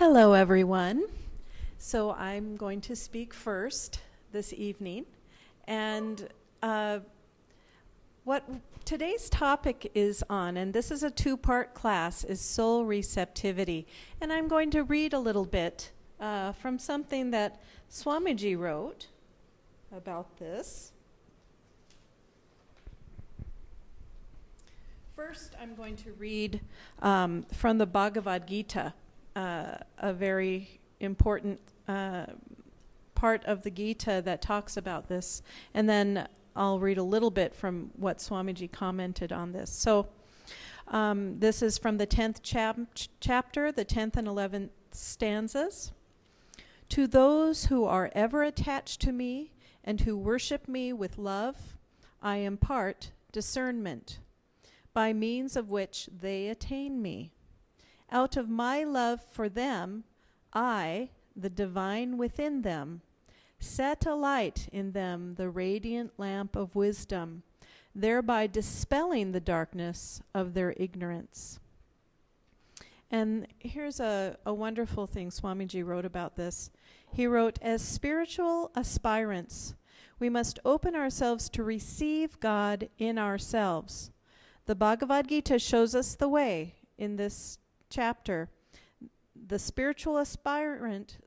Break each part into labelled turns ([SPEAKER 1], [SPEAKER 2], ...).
[SPEAKER 1] Hello, everyone. So I'm going to speak first this evening. And what today's topic is on, and this is a two-part class, is soul receptivity. And I'm going to read a little bit from something that Swamiji wrote about this. First, I'm going to read from the Bhagavad Gita, a very important part of the Gita that talks about this. And then I'll read a little bit from what Swamiji commented on this. So this is from the 10th chapter, the 10th and 11th stanzas. To those who are ever attached to me and who worship me with love, I impart discernment, by means of which they attain me. Out of my love for them, I, the divine within them, set alight in them the radiant lamp of wisdom, thereby dispelling the darkness of their ignorance. And here's a wonderful thing Swamiji wrote about this. He wrote, as spiritual aspirants, we must open ourselves to receive God in ourselves. The Bhagavad Gita shows us the way in this chapter. The spiritual aspirant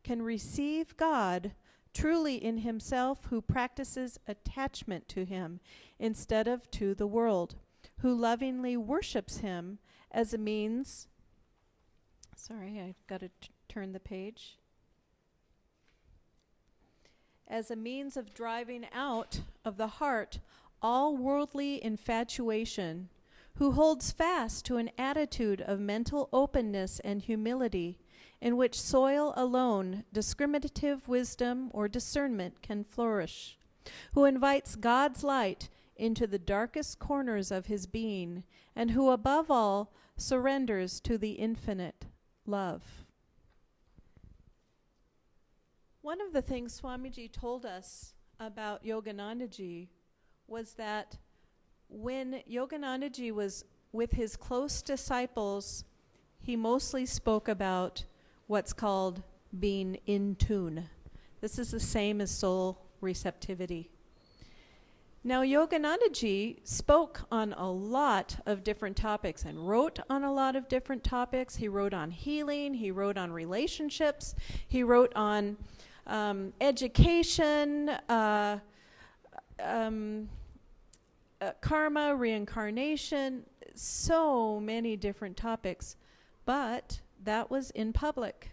[SPEAKER 1] can receive God truly in himself who practices attachment to him instead of to the world, who lovingly worships him as a means. Sorry, I've got to turn the page. As a means of driving out of the heart all worldly infatuation, who holds fast to an attitude of mental openness and humility, in which soil alone, discriminative wisdom or discernment can flourish, who invites God's light into the darkest corners of his being, and who above all surrenders to the infinite love. One of the things Swamiji told us about Yoganandaji was that when Yoganandaji was with his close disciples, he mostly spoke about what's called being in tune. This is the same as soul receptivity. Now, Yoganandaji spoke on a lot of different topics and wrote on a lot of different topics. He wrote on healing, he wrote on relationships, he wrote on education, karma, reincarnation, so many different topics. But that was in public.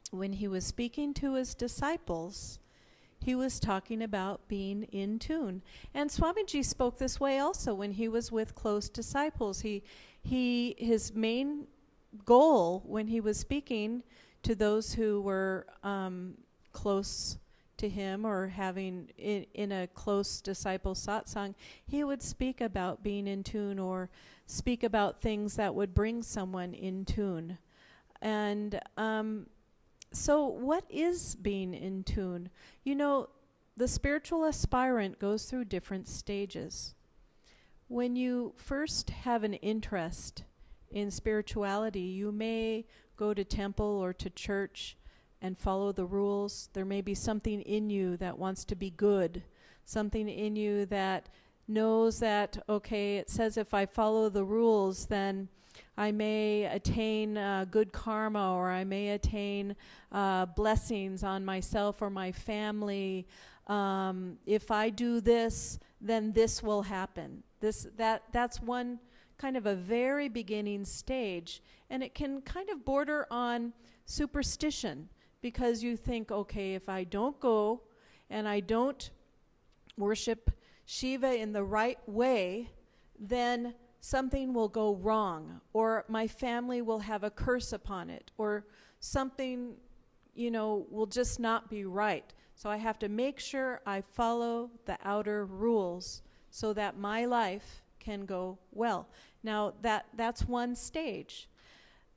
[SPEAKER 1] When he was speaking to his disciples, he was talking about being in tune. And Swamiji spoke this way also when he was with close disciples. His main goal when he was speaking to those who were close to him or having in a close disciple satsang, he would speak about being in tune or speak about things that would bring someone in tune. And so what is being in tune? You know, the spiritual aspirant goes through different stages. When you first have an interest in spirituality, you may go to temple or to church and follow the rules. There may be something in you that wants to be good, something in you that knows that, okay, it says if I follow the rules, then I may attain good karma, or I may attain blessings on myself or my family. If I do this, then this will happen. That's one kind of a very beginning stage, and it can kind of border on superstition, because you think, okay, if I don't go and I don't worship Shiva in the right way, then something will go wrong, or my family will have a curse upon it, or something, will just not be right. So I have to make sure I follow the outer rules so that my life can go well. Now, that's one stage.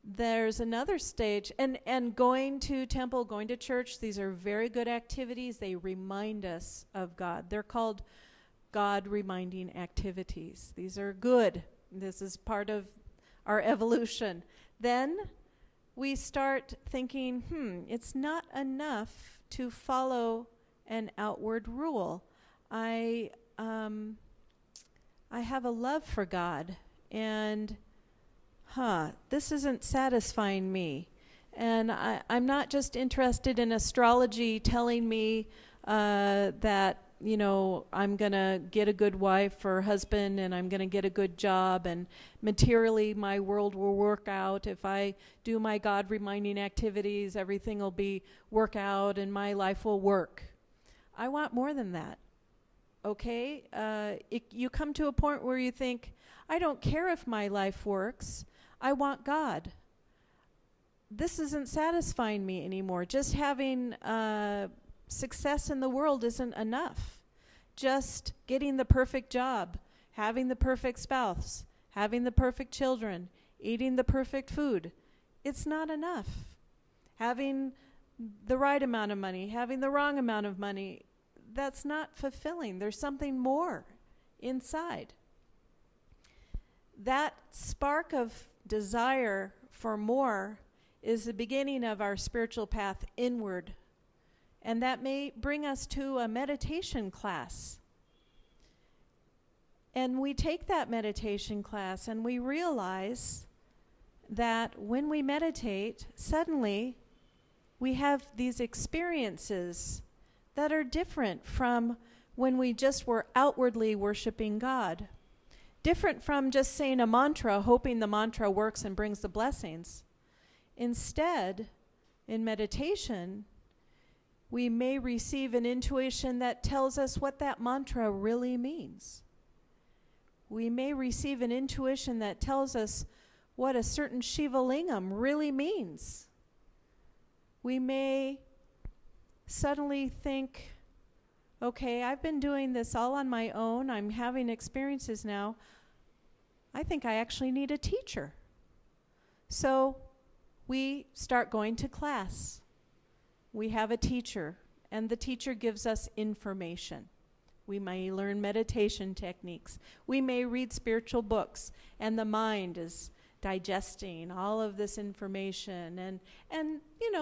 [SPEAKER 1] There's another stage, and going to temple, going to church, these are very good activities. They remind us of God. They're called God reminding activities. These are good. This is part of our evolution. Then we start thinking, it's not enough to follow an outward rule. I have a love for God, and this isn't satisfying me. And I'm not just interested in astrology telling me that, I'm going to get a good wife or husband, and I'm going to get a good job, and materially my world will work out. If I do my God-reminding activities, everything will work out and my life will work. I want more than that. Okay? You come to a point where you think, I don't care if my life works. I want God. This isn't satisfying me anymore. Just having success in the world isn't enough. Just getting the perfect job, having the perfect spouse, having the perfect children, eating the perfect food, it's not enough. Having the right amount of money, having the wrong amount of money, that's not fulfilling. There's something more inside. That spark of desire for more is the beginning of our spiritual path inward. And that may bring us to a meditation class. And we take that meditation class and we realize that when we meditate, suddenly we have these experiences that are different from when we just were outwardly worshiping God. Different from just saying a mantra, hoping the mantra works and brings the blessings. Instead, in meditation, we may receive an intuition that tells us what that mantra really means. We may receive an intuition that tells us what a certain Shiva Lingam really means. We may suddenly think, okay, I've been doing this all on my own. I'm having experiences now. I think I actually need a teacher. So we start going to class. We have a teacher, and the teacher gives us information. We may learn meditation techniques. We may read spiritual books, and the mind is digesting all of this information. And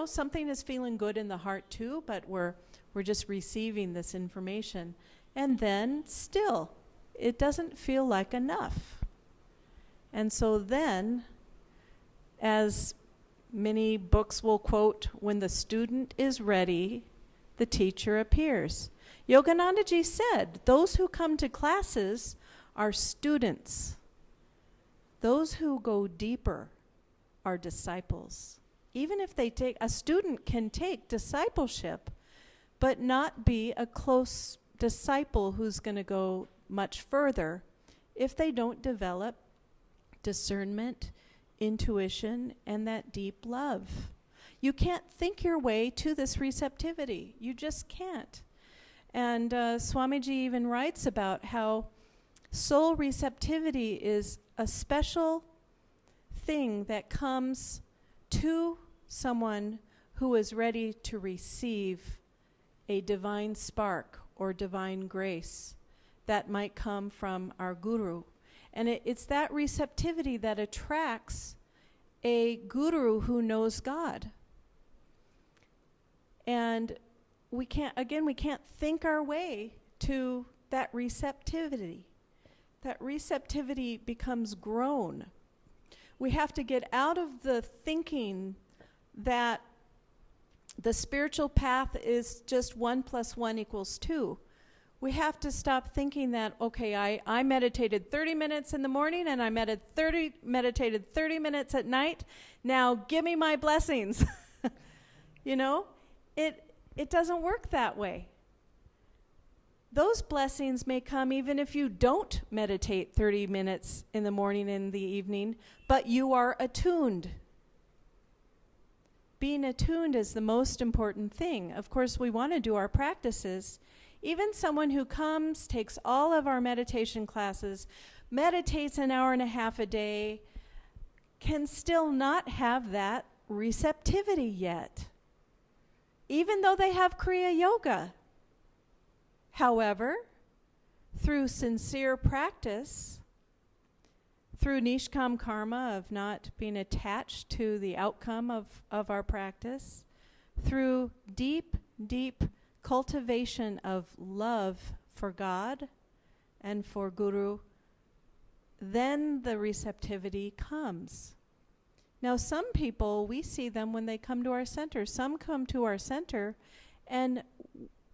[SPEAKER 1] something is feeling good in the heart too, but we're just receiving this information. And then still, it doesn't feel like enough. And so then, as many books will quote, when the student is ready, the teacher appears. Yoganandaji said, those who come to classes are students. Those who go deeper are disciples. Even if a student can take discipleship, but not be a close disciple who's going to go much further if they don't develop discernment, intuition, and that deep love. You can't think your way to this receptivity. You just can't. And Swamiji even writes about how soul receptivity is a special thing that comes to someone who is ready to receive a divine spark or divine grace that might come from our guru. And it's that receptivity that attracts a guru who knows God. And we can't think our way to that receptivity. That receptivity becomes grown. We have to get out of the thinking that the spiritual path is just 1 + 1 = 2. We have to stop thinking that, okay, I meditated 30 minutes in the morning and I meditated 30 minutes at night. Now give me my blessings. It doesn't work that way. Those blessings may come even if you don't meditate 30 minutes in the morning and the evening, but you are attuned. Being attuned is the most important thing. Of course, we want to do our practices. Even someone who comes, takes all of our meditation classes, meditates an hour and a half a day, can still not have that receptivity yet, even though they have Kriya Yoga. However, through sincere practice, through Nishkam karma of not being attached to the outcome of our practice, through deep, deep cultivation of love for God and for Guru, then the receptivity comes. Now, some people, we see them when they come to our center. Some come to our center, and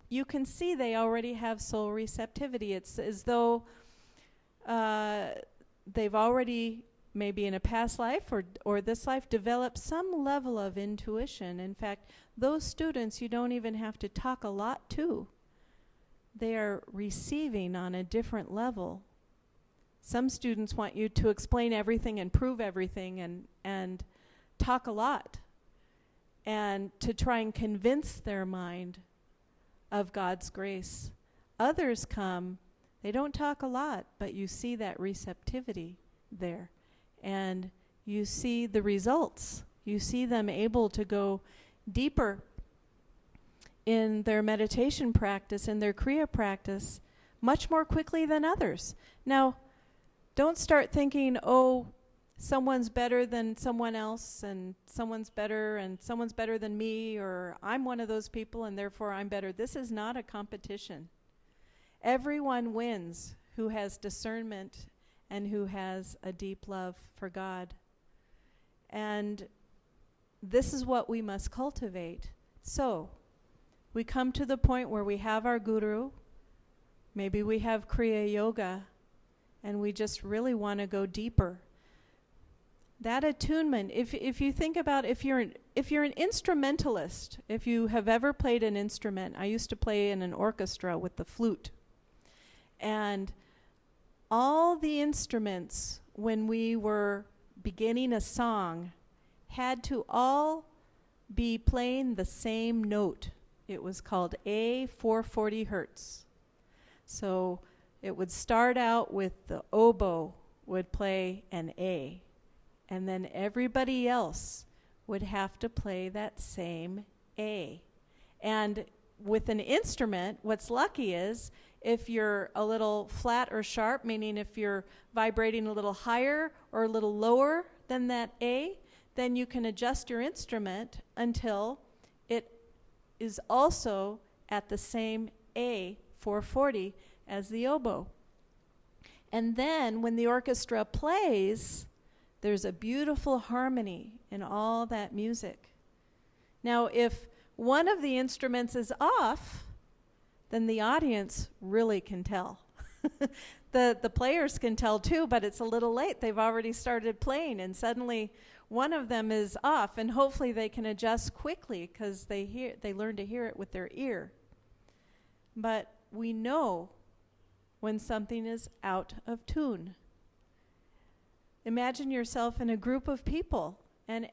[SPEAKER 1] you can see they already have soul receptivity. It's as though they've already, maybe in a past life or this life, developed some level of intuition. In fact, those students you don't even have to talk a lot to. They are receiving on a different level. Some students want you to explain everything and prove everything and talk a lot, and to try and convince their mind of God's grace. Others come, they don't talk a lot, but you see that receptivity there. And you see the results. You see them able to go deeper in their meditation practice, in their Kriya practice, much more quickly than others. Now, don't start thinking, oh, someone's better than someone else, and someone's better than me, or I'm one of those people and therefore I'm better. This is not a competition. Everyone wins who has discernment and who has a deep love for God. And this is what we must cultivate. So, we come to the point where we have our Guru, maybe we have Kriya Yoga, and we just really want to go deeper. That attunement, if you think about, if you're an instrumentalist, if you have ever played an instrument, I used to play in an orchestra with the flute. And all the instruments, when we were beginning a song, had to all be playing the same note. It was called A 440 hertz. So it would start out with the oboe would play an A, and then everybody else would have to play that same A. And with an instrument, what's lucky is if you're a little flat or sharp, meaning if you're vibrating a little higher or a little lower than that A, then you can adjust your instrument until it is also at the same A 440 as the oboe. And then when the orchestra plays, there's a beautiful harmony in all that music. Now, if one of the instruments is off, then the audience really can tell. The players can tell too, but it's a little late. They've already started playing, and suddenly one of them is off, and hopefully they can adjust quickly because they learn to hear it with their ear. But we know when something is out of tune. Imagine yourself in a group of people, and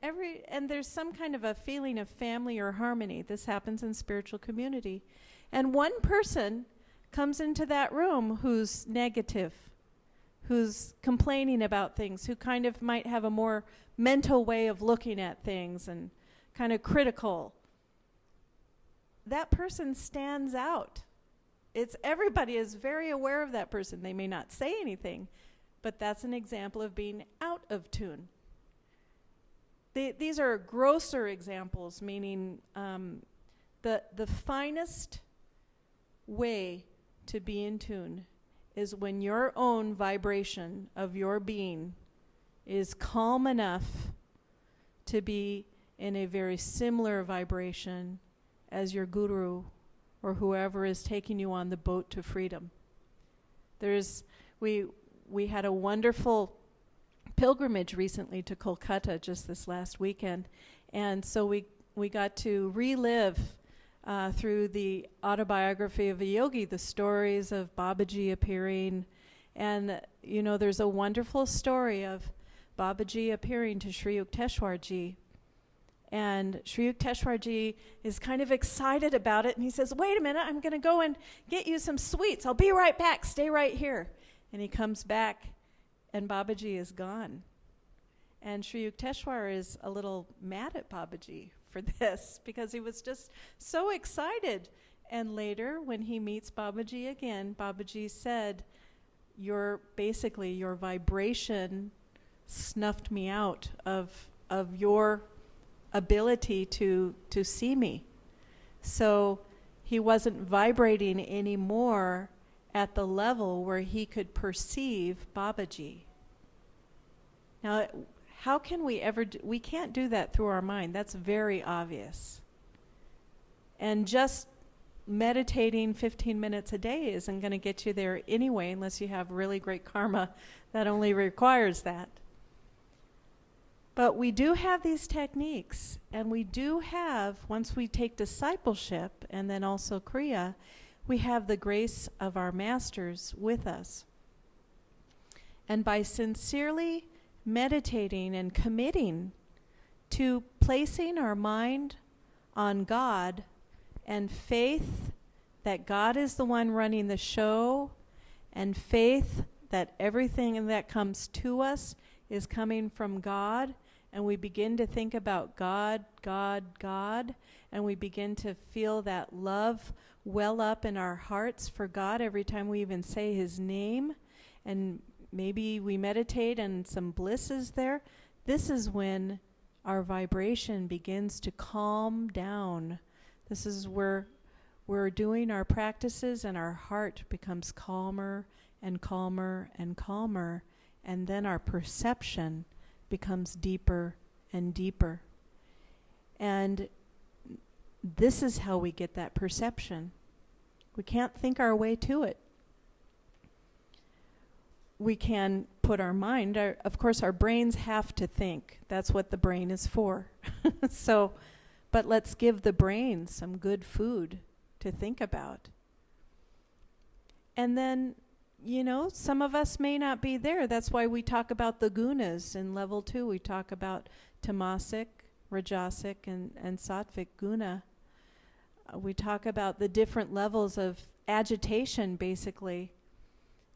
[SPEAKER 1] there's some kind of a feeling of family or harmony. This happens in spiritual community. And one person comes into that room who's negative, who's complaining about things, who kind of might have a more mental way of looking at things and kind of critical. That person stands out. Everybody is very aware of that person. They may not say anything, but that's an example of being out of tune. These are grosser examples, meaning the finest way to be in tune is when your own vibration of your being is calm enough to be in a very similar vibration as your guru or whoever is taking you on the boat to freedom. We had a wonderful pilgrimage recently to Kolkata just this last weekend, and so we got to relive through the autobiography of a yogi the stories of Babaji appearing. And there's a wonderful story of Babaji appearing to Sri Yukteswarji. And Sri Yukteswarji is kind of excited about it, and he says, wait a minute, I'm going to go and get you some sweets. I'll be right back. Stay right here. And he comes back, and Babaji is gone. And Sri Yukteswar is a little mad at Babaji for this because he was just so excited. And later, when he meets Babaji again, Babaji said, your vibration snuffed me out of your ability to see me. So he wasn't vibrating anymore at the level where he could perceive Babaji. Now, how can we ever we can't do that through our mind. That's very obvious. And just meditating 15 minutes a day isn't going to get you there anyway, unless you have really great karma that only requires that. But we do have these techniques, and we do have, once we take discipleship and then also Kriya, we have the grace of our masters with us. And by sincerely meditating and committing to placing our mind on God and faith that God is the one running the show, and faith that everything that comes to us is coming from God, and we begin to think about God, God, God, and we begin to feel that love well up in our hearts for God every time we even say His name, and maybe we meditate and some bliss is there. This is when our vibration begins to calm down. This is where we're doing our practices and our heart becomes calmer and calmer and calmer, and then our perception becomes deeper and deeper. And this is how we get that perception. We can't think our way to it. We can put our mind, of course our brains have to think. That's what the brain is for. But let's give the brain some good food to think about. And then, some of us may not be there. That's why we talk about the gunas in level 2. We talk about tamasic, rajasic, and sattvic guna. We talk about the different levels of agitation, basically.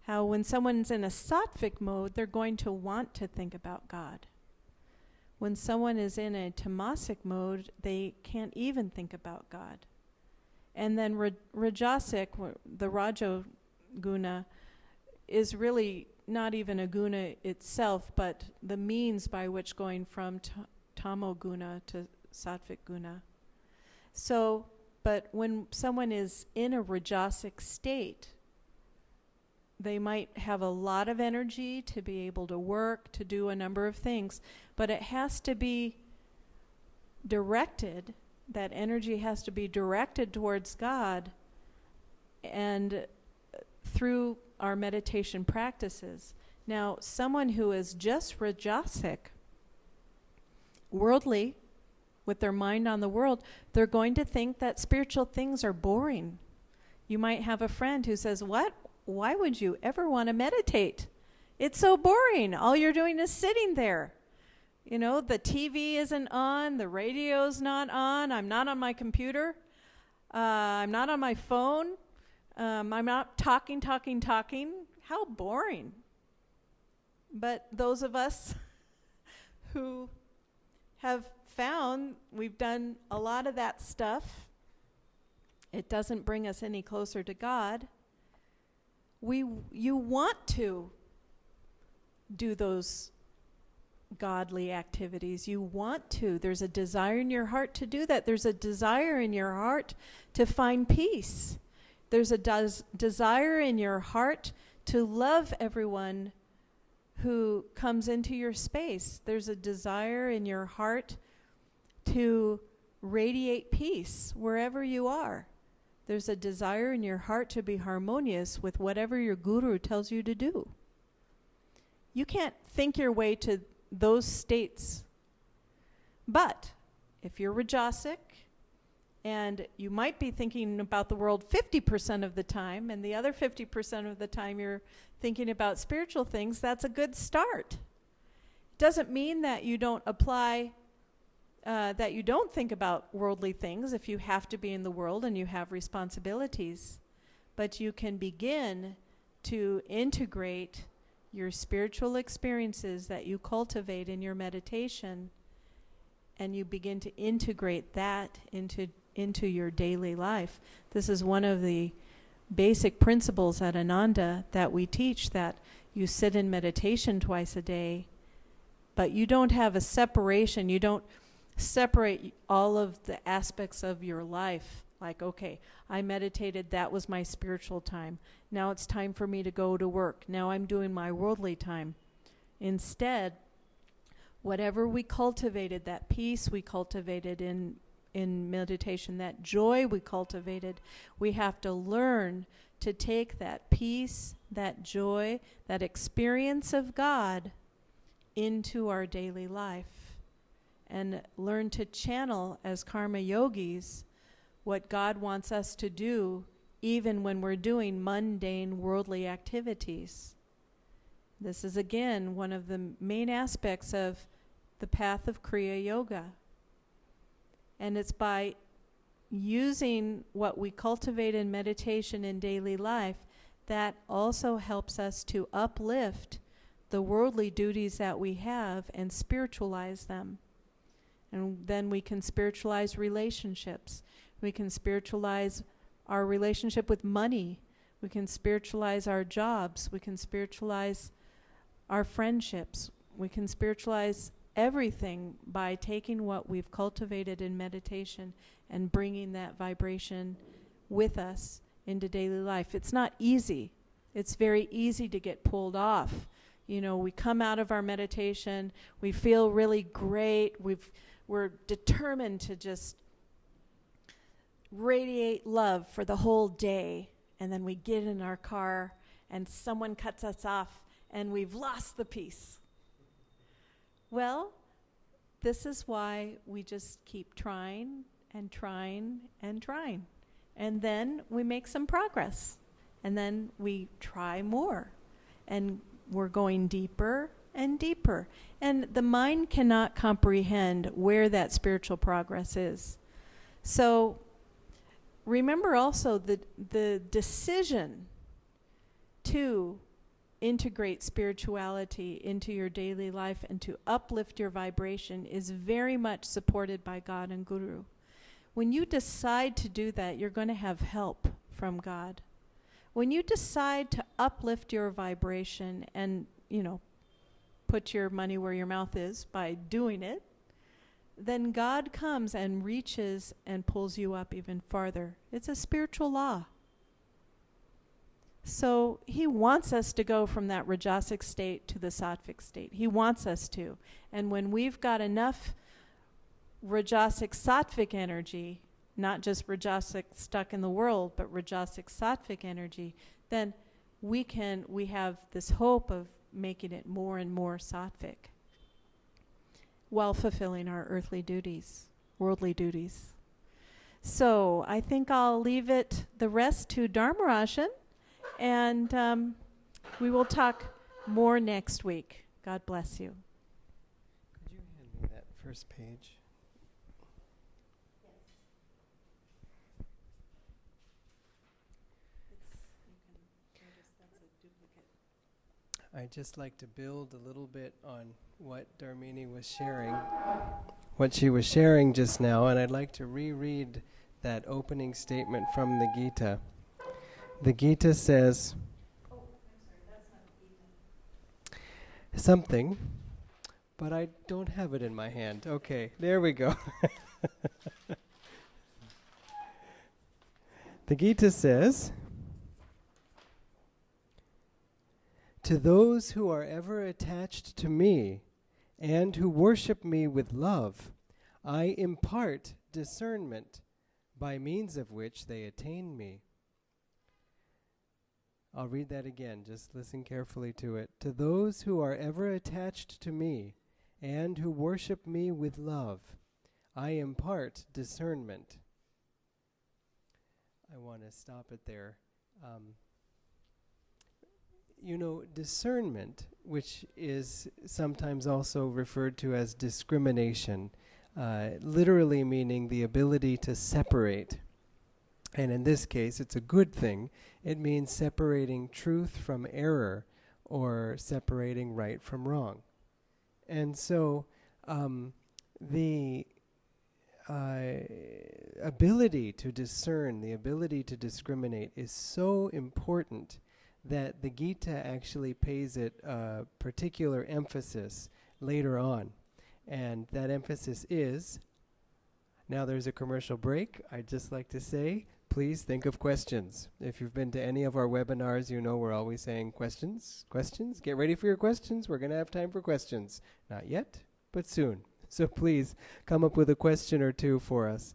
[SPEAKER 1] How when someone's in a sattvic mode, they're going to want to think about God. When someone is in a tamasic mode, they can't even think about God. And then rajasic, the raja guna, is really not even a guna itself, but the means by which going from tamo guna to sattvic guna. So, but when someone is in a rajasic state, they might have a lot of energy to be able to work, to do a number of things, but it has to be directed. That energy has to be directed towards God and through our meditation practices. Now, someone who is just rajasic, worldly, with their mind on the world, they're going to think that spiritual things are boring. You might have a friend who says, "What? Why would you ever want to meditate? It's so boring. All you're doing is sitting there. The TV isn't on, the radio's not on, I'm not on my computer, I'm not on my phone, I'm not talking. How boring." But those of us who have found we've done a lot of that stuff, it doesn't bring us any closer to God. You want to do those godly activities. You want to. There's a desire in your heart to do that. There's a desire in your heart to find peace. There's a desire in your heart to love everyone who comes into your space. There's a desire in your heart to radiate peace wherever you are. There's a desire in your heart to be harmonious with whatever your guru tells you to do. You can't think your way to those states. But if you're rajasic, and you might be thinking about the world 50% of the time, and the other 50% of the time you're thinking about spiritual things, that's a good start. It doesn't mean that you don't apply, that you don't think about worldly things if you have to be in the world and you have responsibilities. But you can begin to integrate your spiritual experiences that you cultivate in your meditation, and you begin to integrate that into your daily life. This is one of the basic principles at Ananda that we teach, that you sit in meditation twice a day, but you don't have a separation. You don't separate all of the aspects of your life. Like, okay, I meditated, that was my spiritual time. Now it's time for me to go to work. Now I'm doing my worldly time. Instead, whatever we cultivated, that peace we cultivated in meditation, that joy we cultivated, we have to learn to take that peace, that joy, that experience of God into our daily life and learn to channel as karma yogis what God wants us to do even when we're doing mundane worldly activities. This is again one of the main aspects of the path of Kriya Yoga. And it's by using what we cultivate in meditation in daily life that also helps us to uplift the worldly duties that we have and spiritualize them. And then we can spiritualize relationships. We can spiritualize our relationship with money. We can spiritualize our jobs. We can spiritualize our friendships. We can spiritualize everything by taking what we've cultivated in meditation and bringing that vibration with us into daily life. It's not easy. It's very easy to get pulled off. You know, we come out of our meditation, we feel really great, we're determined to just radiate love for the whole day, and then we get in our car and someone cuts us off and we've lost the peace. Well, this is why we just keep trying and trying and trying. And then we make some progress. And then we try more. And we're going deeper and deeper. And the mind cannot comprehend where that spiritual progress is. So remember also the decision to integrate spirituality into your daily life and to uplift your vibration is very much supported by God and Guru. When you decide to do that, you're going to have help from God. When you decide to uplift your vibration and, you know, put your money where your mouth is by doing it, then God comes and reaches and pulls you up even farther. It's a spiritual law. So he wants us to go from that rajasic state to the sattvic state. He wants us to. And when we've got enough rajasic sattvic energy, not just rajasic stuck in the world, but rajasic sattvic energy, then we have this hope of making it more and more sattvic while fulfilling our earthly duties, worldly duties. So I think I'll leave the rest to Dharmarajan, and we will talk more next week. God bless you.
[SPEAKER 2] Could you hand me that first page? I'd just like to build a little bit on what Dharmini was sharing, what she was sharing just now, and I'd like to reread that opening statement from the Gita. The Gita says something, but I don't have it in my hand. Okay, there we go. The Gita says, "To those who are ever attached to me and who worship me with love, I impart discernment by means of which they attain me." I'll read that again, just listen carefully to it. "To those who are ever attached to me and who worship me with love, I impart discernment." I want to stop it there. You know, discernment, which is sometimes also referred to as discrimination, literally meaning the ability to separate. And in this case, it's a good thing. It means separating truth from error or separating right from wrong. And so the ability to discern, the ability to discriminate is so important that the Gita actually pays it particular emphasis later on. And that emphasis is, now there's a commercial break. I'd just like to say, please think of questions. If you've been to any of our webinars, you know we're always saying questions, questions. Get ready for your questions. We're going to have time for questions. Not yet, but soon. So please come up with a question or two for us,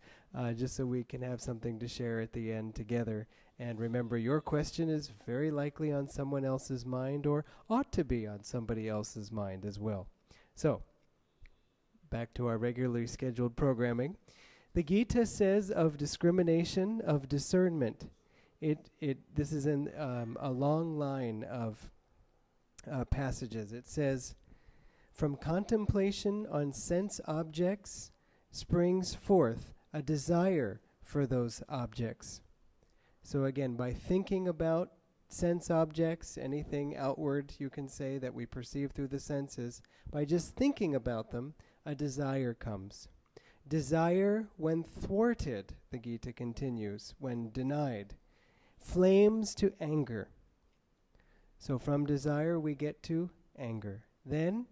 [SPEAKER 2] just so we can have something to share at the end together. And remember, your question is very likely on someone else's mind, or ought to be on somebody else's mind as well. So, back to our regularly scheduled programming. The Gita says of discrimination, of discernment. This is in a long line of passages. It says, from contemplation on sense objects springs forth a desire for those objects. So again, by thinking about sense objects, anything outward you can say that we perceive through the senses, by just thinking about them, a desire comes. Desire, when thwarted, the Gita continues, when denied, flames to anger. So from desire we get to anger. Then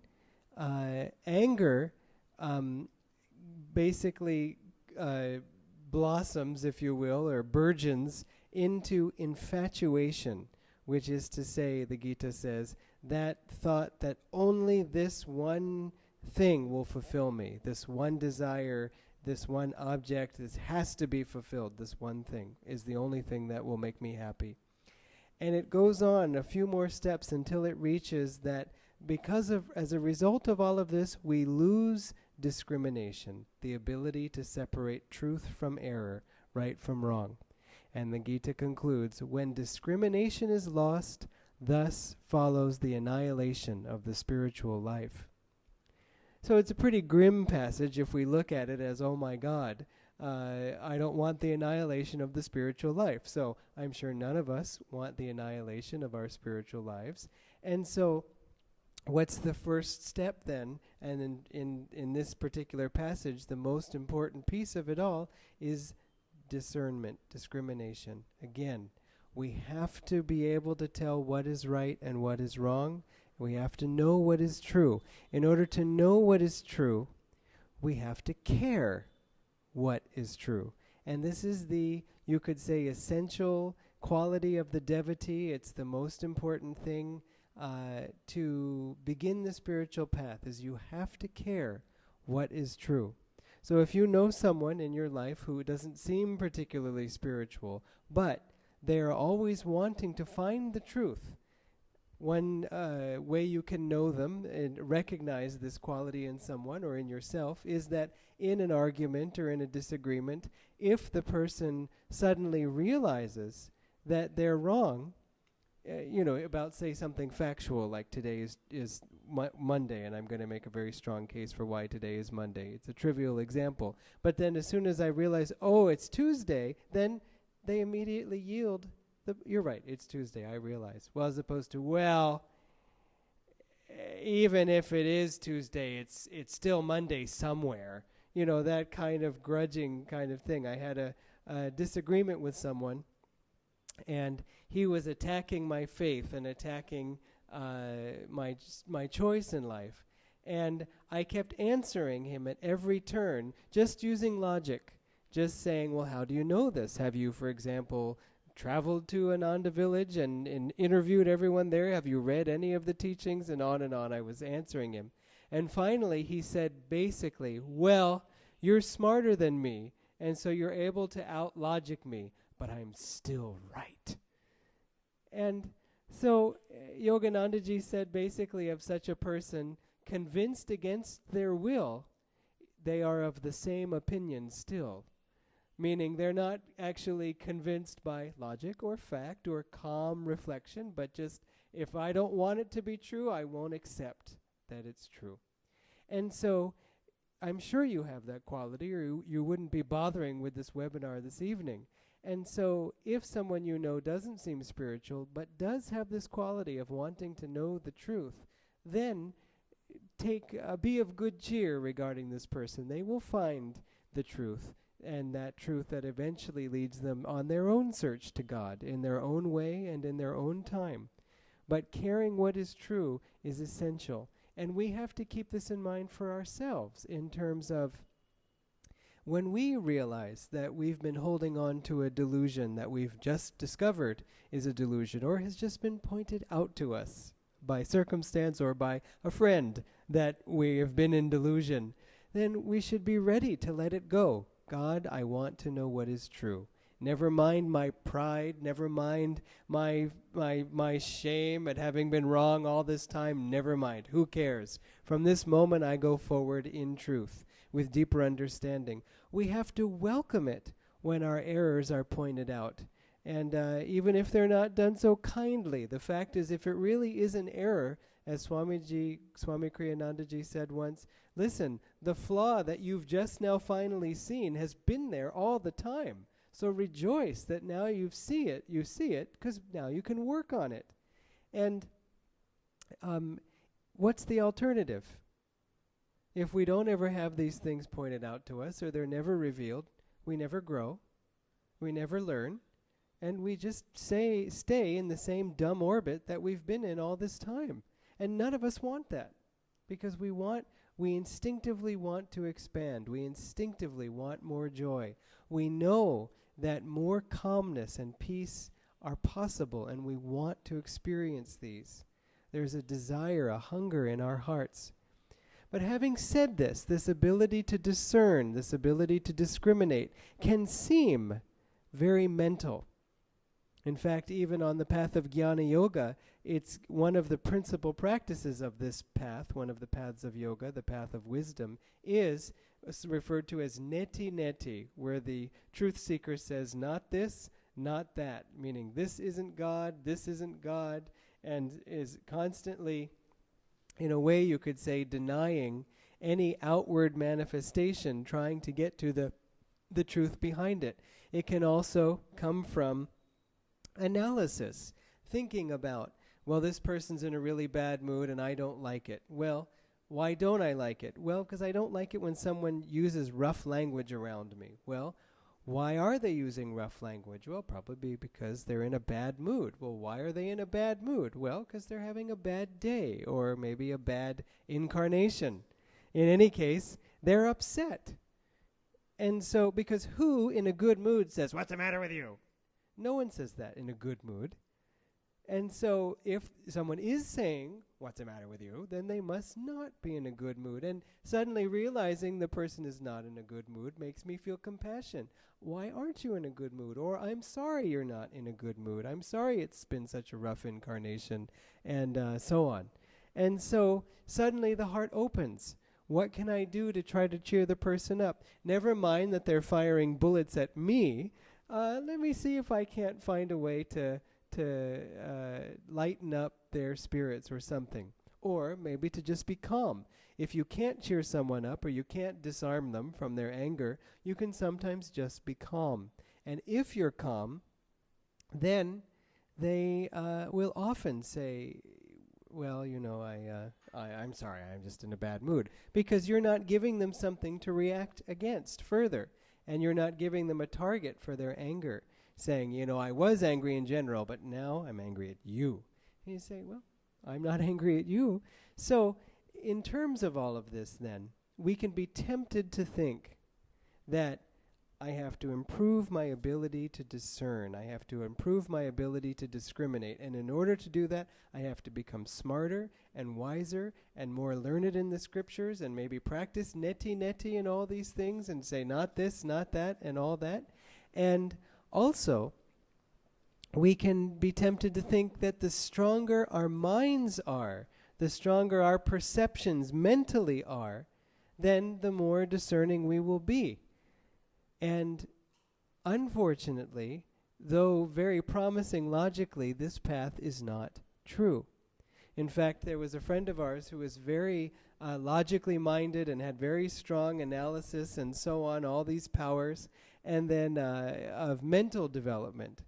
[SPEAKER 2] anger basically blossoms, if you will, or burgeons into infatuation, which is to say, the Gita says, that thought that only this one thing will fulfill me, this one desire, this one object, this has to be fulfilled, this one thing is the only thing that will make me happy. And it goes on a few more steps until it reaches that as a result of all of this, we lose discrimination, the ability to separate truth from error, right from wrong. And the Gita concludes, when discrimination is lost, thus follows the annihilation of the spiritual life. So it's a pretty grim passage if we look at it as, oh my God, I don't want the annihilation of the spiritual life. So I'm sure none of us want the annihilation of our spiritual lives. And so what's the first step then? And in this particular passage, the most important piece of it all is discernment, discrimination. Again, we have to be able to tell what is right and what is wrong. We have to know what is true. In order to know what is true, we have to care what is true. And this is the, you could say, essential quality of the devotee. It's the most important thing to begin the spiritual path, is you have to care what is true. So if you know someone in your life who doesn't seem particularly spiritual, but they are always wanting to find the truth, one way you can know them and recognize this quality in someone or in yourself is that in an argument or in a disagreement, if the person suddenly realizes that they're wrong, about, say, something factual, like today is Monday, and I'm going to make a very strong case for why today is Monday. It's a trivial example. But then as soon as I realize, oh, it's Tuesday, then they immediately yield. You're right, it's Tuesday, I realize. Well, as opposed to, even if it is Tuesday, it's still Monday somewhere. That kind of grudging kind of thing. I had a disagreement with someone, and he was attacking my faith and attacking my choice in life. And I kept answering him at every turn, just using logic, just saying, well, how do you know this? Have you, for example, traveled to Ananda village and interviewed everyone there? Have you read any of the teachings? And on I was answering him. And finally he said basically, well, you're smarter than me, and so you're able to out-logic me, but I'm still right. And so Yoganandaji said basically of such a person, convinced against their will, they are of the same opinion still. Meaning they're not actually convinced by logic or fact or calm reflection, but just, if I don't want it to be true, I won't accept that it's true. And so I'm sure you have that quality, or you wouldn't be bothering with this webinar this evening. And so if someone you know doesn't seem spiritual, but does have this quality of wanting to know the truth, then be of good cheer regarding this person. They will find the truth, and that truth that eventually leads them on their own search to God, in their own way and in their own time. But caring what is true is essential. And we have to keep this in mind for ourselves in terms of when we realize that we've been holding on to a delusion that we've just discovered is a delusion or has just been pointed out to us by circumstance or by a friend that we have been in delusion, then we should be ready to let it go. God, I want to know what is true. Never mind my pride, never mind my shame at having been wrong all this time, never mind. Who cares? From this moment I go forward in truth, with deeper understanding. We have to welcome it when our errors are pointed out. And even if they're not done so kindly, the fact is, if it really is an error, as Swami Kriyanandaji said once, listen, the flaw that you've just now finally seen has been there all the time. So rejoice that now you see it, because now you can work on it. And what's the alternative? If we don't ever have these things pointed out to us, or they're never revealed, we never grow, we never learn, and we just stay in the same dumb orbit that we've been in all this time. And none of us want that, because we instinctively want to expand. We instinctively want more joy. We know that more calmness and peace are possible, and we want to experience these. There's a desire, a hunger in our hearts. But having said this ability to discern, this ability to discriminate, can seem very mental. In fact, even on the path of Jnana Yoga, it's one of the principal practices of this path, one of the paths of yoga, the path of wisdom, is referred to as neti neti, where the truth seeker says, not this, not that, meaning this isn't God, and is constantly, in a way you could say, denying any outward manifestation, trying to get to the truth behind it. It can also come from analysis, thinking about, well, this person's in a really bad mood and I don't like it. Well, why don't I like it? Well, because I don't like it when someone uses rough language around me. Well, why are they using rough language? Well, probably because they're in a bad mood. Well, why are they in a bad mood? Well, because they're having a bad day or maybe a bad incarnation. In any case, they're upset. And so, because who in a good mood says, "What's the matter with you?" No one says that in a good mood. And so if someone is saying, "What's the matter with you?" then they must not be in a good mood. And suddenly realizing the person is not in a good mood makes me feel compassion. Why aren't you in a good mood? Or, I'm sorry you're not in a good mood. I'm sorry it's been such a rough incarnation, and so on. And so suddenly the heart opens. What can I do to try to cheer the person up? Never mind that they're firing bullets at me. Let me see if I can't find a way to lighten up their spirits or something. Or maybe to just be calm. If you can't cheer someone up or you can't disarm them from their anger, you can sometimes just be calm. And if you're calm, then they will often say, well, I'm sorry, I'm just in a bad mood. Because you're not giving them something to react against further. And you're not giving them a target for their anger, saying, I was angry in general, but now I'm angry at you. And you say, well, I'm not angry at you. So in terms of all of this then, we can be tempted to think that I have to improve my ability to discern. I have to improve my ability to discriminate. And in order to do that, I have to become smarter and wiser and more learned in the scriptures and maybe practice neti neti and all these things and say not this, not that, and all that. And also, we can be tempted to think that the stronger our minds are, the stronger our perceptions mentally are, then the more discerning we will be. And unfortunately, though very promising logically, this path is not true. In fact, there was a friend of ours who was very logically minded and had very strong analysis and so on, all these powers, and then of mental development.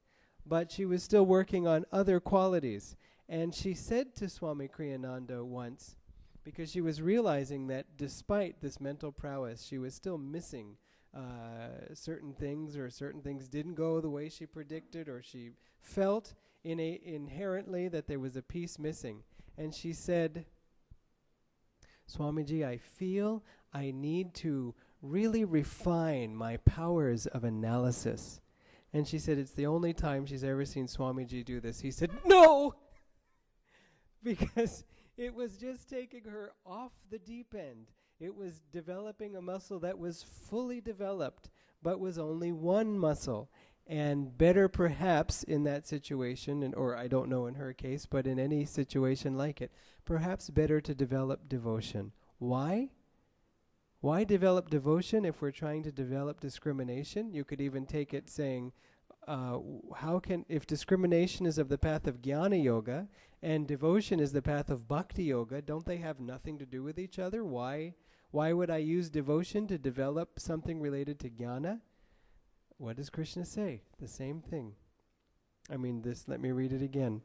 [SPEAKER 2] But she was still working on other qualities. And she said to Swami Kriyananda once, because she was realizing that despite this mental prowess, she was still missing certain things, or certain things didn't go the way she predicted, or she felt inherently that there was a piece missing. And she said, Swamiji, I feel I need to really refine my powers of analysis. And she said it's the only time she's ever seen Swamiji do this. He said, no! Because it was just taking her off the deep end. It was developing a muscle that was fully developed, but was only one muscle. And better perhaps in that situation, or I don't know in her case, but in any situation like it, perhaps better to develop devotion. Why? Why develop devotion if we're trying to develop discrimination? You could even take it saying, if discrimination is of the path of Jnana Yoga and devotion is the path of Bhakti Yoga, don't they have nothing to do with each other? Why would I use devotion to develop something related to Jnana? What does Krishna say? The same thing. Let me read it again.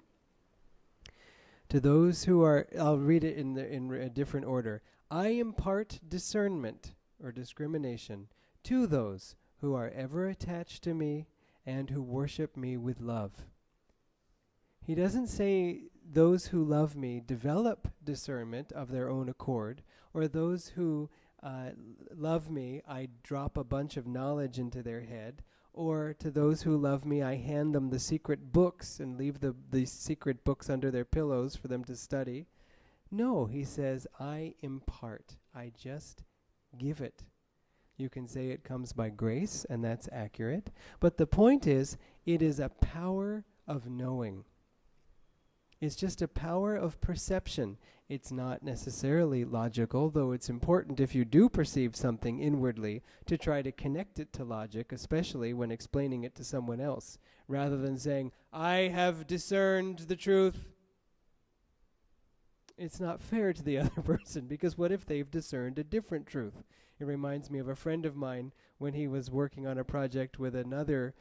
[SPEAKER 2] To those who are, I'll read it in a different order. I impart discernment or discrimination to those who are ever attached to me and who worship me with love. He doesn't say those who love me develop discernment of their own accord, or those who love me, I drop a bunch of knowledge into their head, or to those who love me, I hand them the secret books and leave the secret books under their pillows for them to study. No, he says, I impart. I just give it. You can say it comes by grace, and that's accurate. But the point is, it is a power of knowing. It's just a power of perception. It's not necessarily logical, though it's important if you do perceive something inwardly to try to connect it to logic, especially when explaining it to someone else, rather than saying, I have discerned the truth. It's not fair to the other person, because what if they've discerned a different truth? It reminds me of a friend of mine when he was working on a project with another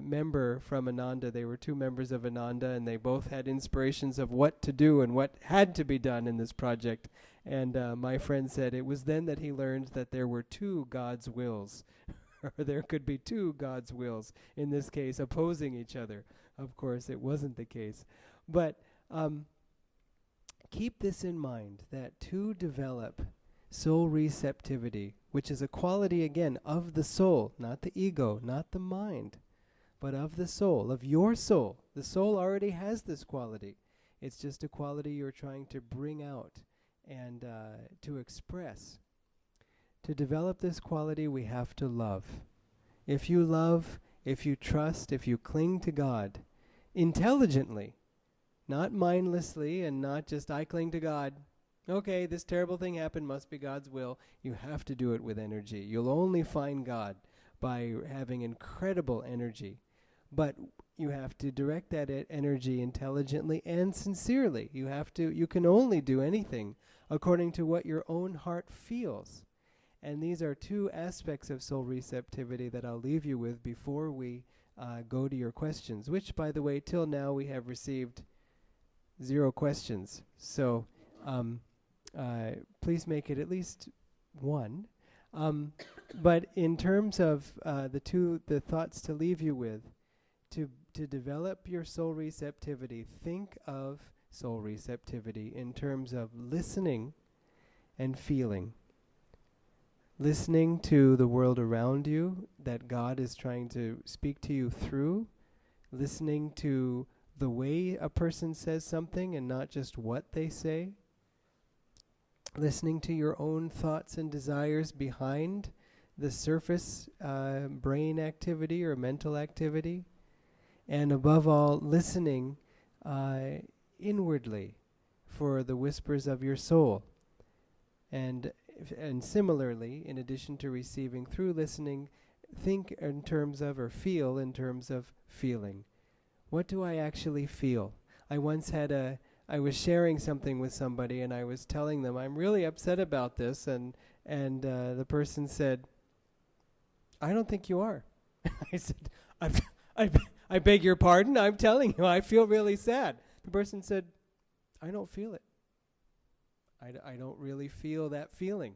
[SPEAKER 2] member from Ananda. They were two members of Ananda, and they both had inspirations of what to do and what had to be done in this project. And my friend said it was then that he learned that there were two God's wills, or there could be two God's wills, in this case opposing each other. Of course, it wasn't the case. But keep this in mind, that to develop soul receptivity, which is a quality, again, of the soul, not the ego, not the mind, but of the soul, of your soul. The soul already has this quality. It's just a quality you're trying to bring out and to express. To develop this quality, we have to love. If you love, if you trust, if you cling to God intelligently, not mindlessly and not just, I cling to God. Okay, this terrible thing happened, must be God's will. You have to do it with energy. You'll only find God by having incredible energy. But you have to direct that energy intelligently and sincerely. You can only do anything according to what your own heart feels. And these are two aspects of soul receptivity that I'll leave you with before we go to your questions, which, by the way, till now we have received 0 questions. So please make it at least 1. But in terms of the thoughts to leave you with, to develop your soul receptivity, think of soul receptivity in terms of listening and feeling. Listening to the world around you that God is trying to speak to you through. Listening to the way a person says something and not just what they say. Listening to your own thoughts and desires behind the surface brain activity or mental activity. And above all, listening inwardly for the whispers of your soul. And similarly, in addition to receiving through listening, think in terms of, or feel in terms of feeling. What do I actually feel? I once I was sharing something with somebody and I was telling them, I'm really upset about this, and the person said, I don't think you are. I said, I beg your pardon, I'm telling you, I feel really sad. The person said, I don't feel it. I don't really feel that feeling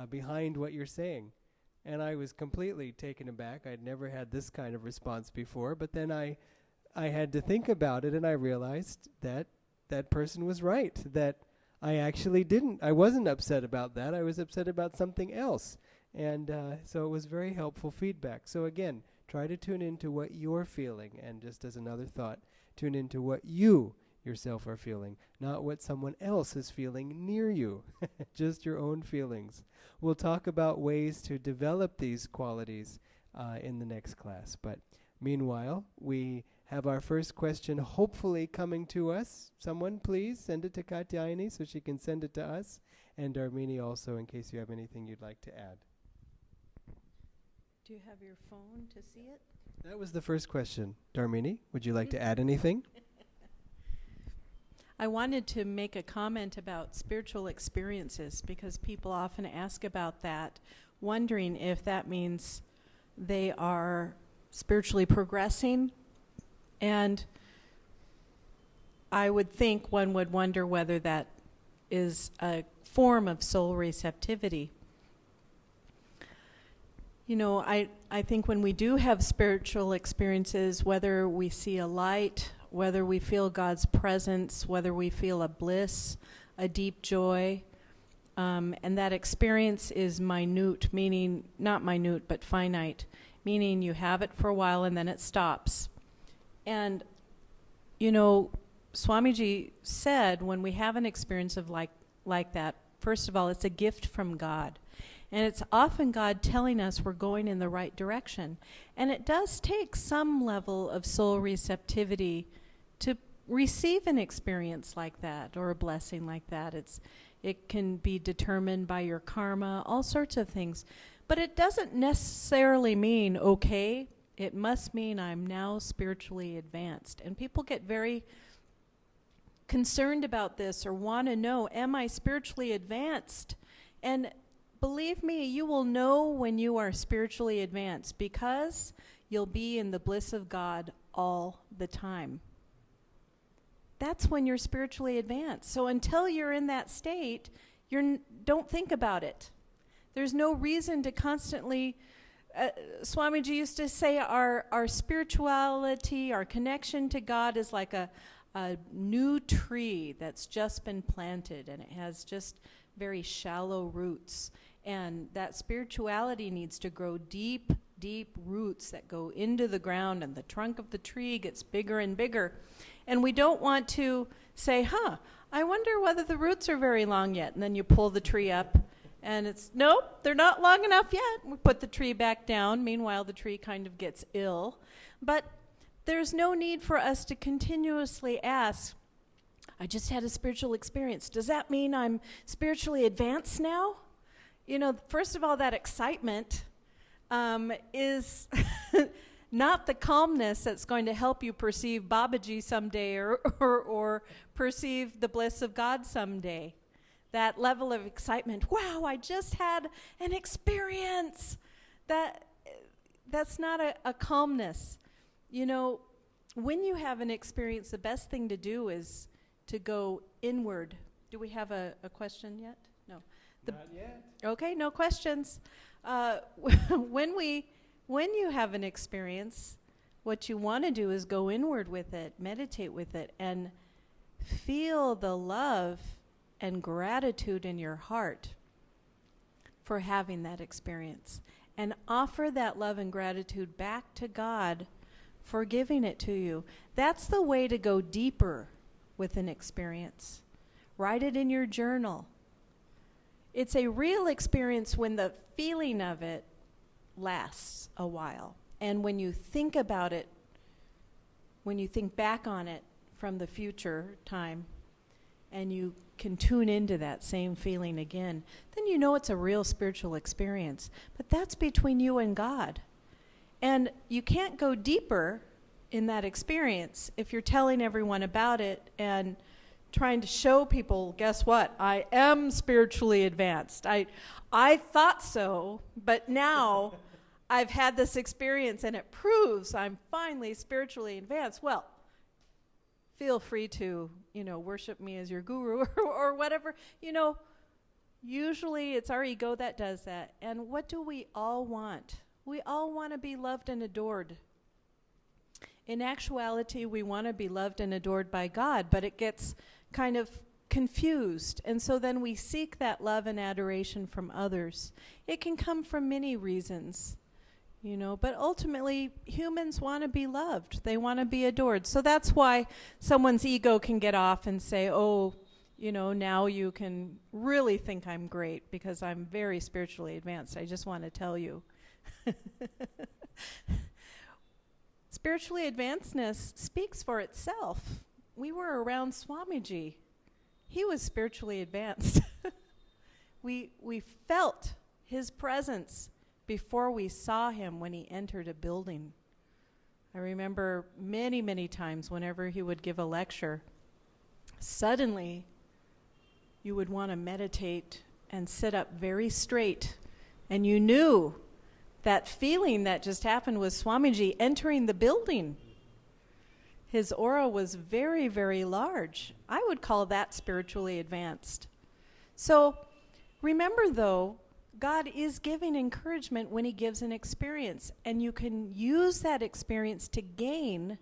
[SPEAKER 2] behind what you're saying. And I was completely taken aback. I'd never had this kind of response before, but then I had to think about it, and I realized that that person was right, that I actually I wasn't upset about that. I was upset about something else. And so it was very helpful feedback. So again, try to tune into what you're feeling. And just as another thought, tune into what you yourself are feeling, not what someone else is feeling near you, just your own feelings. We'll talk about ways to develop these qualities in the next class. But meanwhile, we have our first question hopefully coming to us. Someone please send it to Katyayani so she can send it to us. And Dharmini also, in case you have anything you'd like to add.
[SPEAKER 1] Do you have your phone to see it?
[SPEAKER 2] That was the first question. Dharmini, would you like to add anything?
[SPEAKER 1] I wanted to make a comment about spiritual experiences because people often ask about that, wondering if that means they are spiritually progressing. And I would think one would wonder whether that is a form of soul receptivity. You know, I think when we do have spiritual experiences, whether we see a light, whether we feel God's presence, whether we feel a bliss, a deep joy, and that experience is minute, meaning, not minute, but finite, meaning you have it for a while and then it stops. And, you know, Swamiji said when we have an experience of like that, first of all, it's a gift from God. And it's often God telling us we're going in the right direction. And it does take some level of soul receptivity to receive an experience like that or a blessing like that. It can be determined by your karma, all sorts of things. But it doesn't necessarily mean, okay, it must mean I'm now spiritually advanced. And people get very concerned about this or want to know, am I spiritually advanced? And believe me, you will know when you are spiritually advanced because you'll be in the bliss of God all the time. That's when you're spiritually advanced. So until you're in that state, don't think about it. There's no reason to constantly... Swamiji used to say our spirituality, our connection to God is like a new tree that's just been planted, and it has just very shallow roots. And that spirituality needs to grow deep, deep roots that go into the ground, and the trunk of the tree gets bigger and bigger. And we don't want to say, I wonder whether the roots are very long yet. And then you pull the tree up, and it's, nope, they're not long enough yet. We put the tree back down. Meanwhile, the tree kind of gets ill. But there's no need for us to continuously ask, I just had a spiritual experience. Does that mean I'm spiritually advanced now? You know, first of all, that excitement is not the calmness that's going to help you perceive Babaji someday or perceive the bliss of God someday. That level of excitement, wow, I just had an experience. That's not a calmness. You know, when you have an experience, the best thing to do is to go inward. Do we have a question yet? No.
[SPEAKER 2] Not yet.
[SPEAKER 1] Okay, no questions. When you have an experience, what you want to do is go inward with it, meditate with it, and feel the love and gratitude in your heart for having that experience. And offer that love and gratitude back to God for giving it to you. That's the way to go deeper with an experience. Write it in your journal. It's a real experience when the feeling of it lasts a while. And when you think about it, when you think back on it from the future time, and you can tune into that same feeling again, then you know it's a real spiritual experience. But that's between you and God. And you can't go deeper in that experience if you're telling everyone about it and trying to show people, guess what? I am spiritually advanced. I thought so, but now I've had this experience and it proves I'm finally spiritually advanced. Well, feel free to, worship me as your guru or whatever. Usually it's our ego that does that. And what do we all want? We all want to be loved and adored. In actuality, we want to be loved and adored by God, but it gets kind of confused. And so then we seek that love and adoration from others. It can come from many reasons, but ultimately humans want to be loved. They want to be adored. So that's why someone's ego can get off and say, oh, now you can really think I'm great because I'm very spiritually advanced. I just want to tell you. Spiritually advancedness speaks for itself. We were around Swamiji. He was spiritually advanced. We felt his presence before we saw him when he entered a building. I remember many, many times whenever he would give a lecture, suddenly you would want to meditate and sit up very straight. And you knew that feeling that just happened was Swamiji entering the building. His aura was very, very large. I would call that spiritually advanced. So remember, though, God is giving encouragement when he gives an experience, and you can use that experience to gain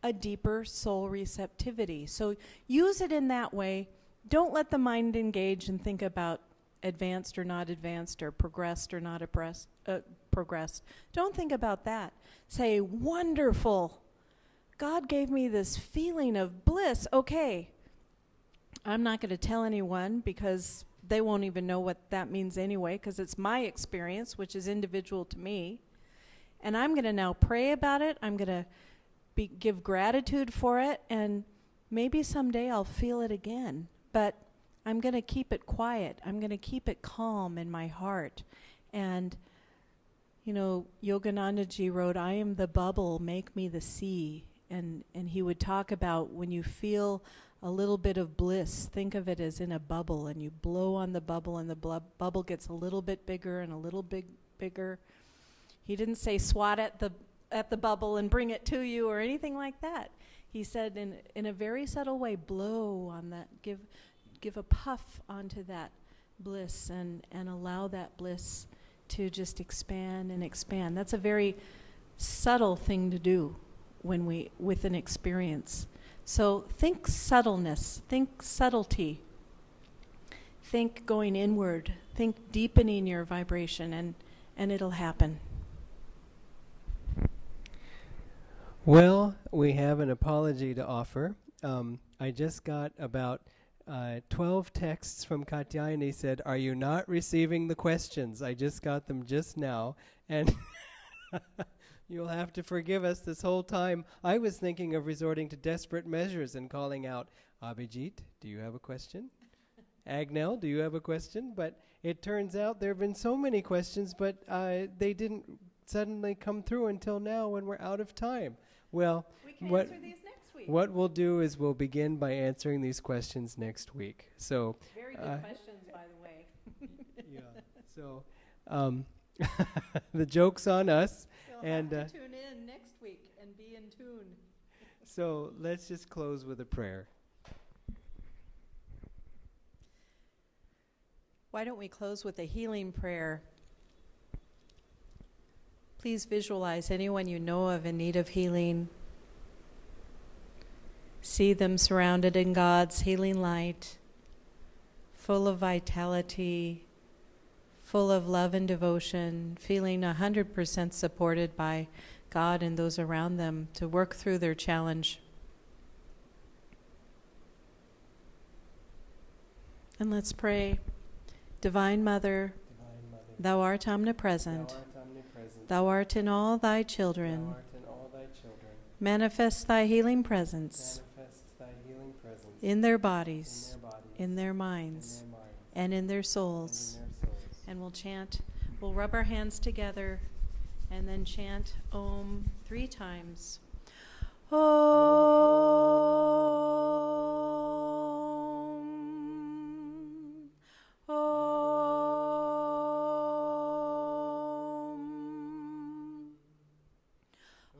[SPEAKER 1] a deeper soul receptivity. So use it in that way. Don't let the mind engage and think about advanced or not advanced, or progressed or not progressed. Don't think about that. Say, wonderful. God gave me this feeling of bliss. Okay, I'm not going to tell anyone because they won't even know what that means anyway, because it's my experience, which is individual to me. And I'm going to now pray about it. I'm going to give gratitude for it, and maybe someday I'll feel it again. But I'm going to keep it quiet. I'm going to keep it calm in my heart. And Yoganandaji wrote, I am the bubble, make me the sea. And he would talk about when you feel a little bit of bliss, think of it as in a bubble, and you blow on the bubble, and the bubble gets a little bit bigger and a little bigger. He didn't say swat at the bubble and bring it to you or anything like that. He said in a very subtle way, blow on that, give a puff onto that bliss and allow that bliss to just expand and expand. That's a very subtle thing to do with an experience. So think subtleness, think subtlety, think going inward, think deepening your vibration, and it'll happen.
[SPEAKER 2] Well, we have an apology to offer. I just got about 12 texts from Katyayani said, are you not receiving the questions? I just got them just now, and you'll have to forgive us this whole time. I was thinking of resorting to desperate measures and calling out, Abhijit, do you have a question? Agnel, do you have a question? But it turns out there have been so many questions, but they didn't suddenly come through until now when we're out of time. Well,
[SPEAKER 1] we can answer these next week.
[SPEAKER 2] What we'll do is we'll begin by answering these questions next week. So
[SPEAKER 1] very good questions, by the way.
[SPEAKER 2] Yeah. So the joke's on us.
[SPEAKER 1] You'll
[SPEAKER 2] and
[SPEAKER 1] have to tune in next week and be in tune.
[SPEAKER 2] So let's just close with a prayer.
[SPEAKER 1] Why don't we close with a healing prayer? Please visualize anyone you know of in need of healing. See them surrounded in God's healing light, full of vitality, full of love and devotion, feeling 100% supported by God and those around them to work through their challenge. And let's pray. Divine Mother, Thou art omnipresent. Thou art in all Thy children. Manifest Thy healing presence in their bodies, in their minds, and in their souls. And we'll rub our hands together and then chant Om 3 times. Om. Om.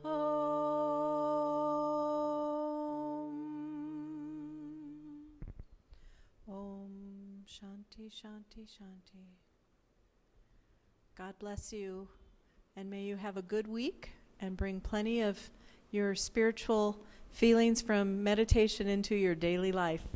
[SPEAKER 1] Om. Om. Shanti, Shanti, Shanti. God bless you, and may you have a good week and bring plenty of your spiritual feelings from meditation into your daily life.